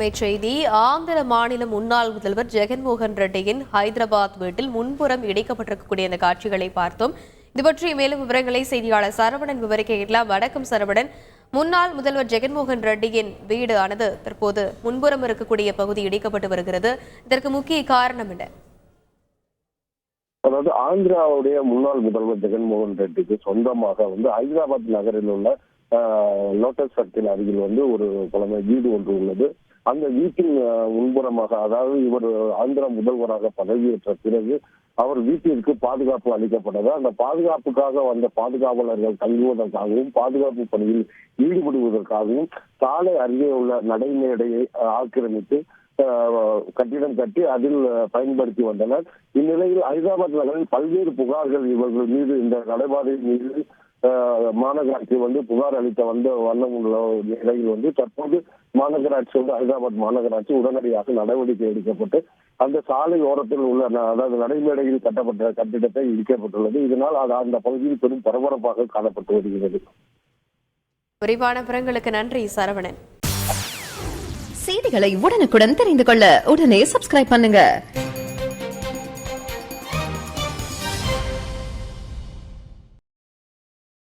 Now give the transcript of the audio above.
அண்மைச் செய்தி. ஆந்திர மாநில முன்னாள் முதல்வர் ஜெகன்மோகன் ரெட்டியின் ஹைதராபாத் வீட்டில் முன்புறம் இடிக்கப்பட்டிருக்கக்கூடிய அந்த காட்சிகளை பார்த்தோம். இது பற்றி மேலும் விவரங்களை செய்தியாளர் சரவணன் விவரிக்கலாம். வணக்கம் சரவணன். முன்னாள் முதல்வர் ஜெகன்மோகன் ரெட்டியின் வீடு ஆனது தற்போது முன்புறம் இருக்கக்கூடிய பகுதி இடிக்கப்பட்டு வருகிறது. இதற்கு முக்கிய காரணம் என்ன? அதாவது ஆந்திராவுடைய முன்னாள் முதல்வர் ஜெகன்மோகன் ரெட்டிக்கு சொந்தமாக ஹைதராபாத் நகரில் உள்ள லோட்டஸ் சர்க்கிள் அருகில் ஒரு பழமை வீடு ஒன்று உள்ளது. அந்த வீட்டின் முன்புறமாக, அதாவது இவர் ஆந்திரா முதல்வராக பதவியேற்ற பிறகு அவர் வீட்டிற்கு பாதுகாப்பு அளிக்கப்பட்டது. அந்த பாதுகாப்புக்காக வந்த பாதுகாவலர்கள் தங்குவதற்காகவும் பாதுகாப்பு பணியில் ஈடுபடுவதற்காகவும் சாலை அருகே உள்ள நடைமேடையை ஆக்கிரமித்து கட்டிடம் கட்டி அதில் பயன்படுத்தி வந்தனர். இந்நிலையில் ஹைதராபாத் நகரில் பல்வேறு புகார்கள் இவர்கள் மீது, இந்த நடைபாதை மீது மாநகராட்சி புகார் அளித்த வண்ணம் உள்ள நிலையில் தற்போது மாநகராட்சி ஹைதராபாத் மாநகராட்சி உடனடியாக நடவடிக்கை எடுக்கப்பட்டு அந்த சாலை ஓரத்தில் உள்ள, அதாவது நடைமேடையில் கட்டப்பட்ட கட்டிடத்தை இடிக்கப்பட்டுள்ளது. இதனால் அந்த பகுதியில் பெரும் பரபரப்பாக காணப்பட்டு வருகிறது. விரிவான விவரங்களுக்கு நன்றி சரவணன். செய்திகளை உடனுக்குடன் தெரிந்து கொள்ள உடனே சப்ஸ்கிரைப் பண்ணுங்க.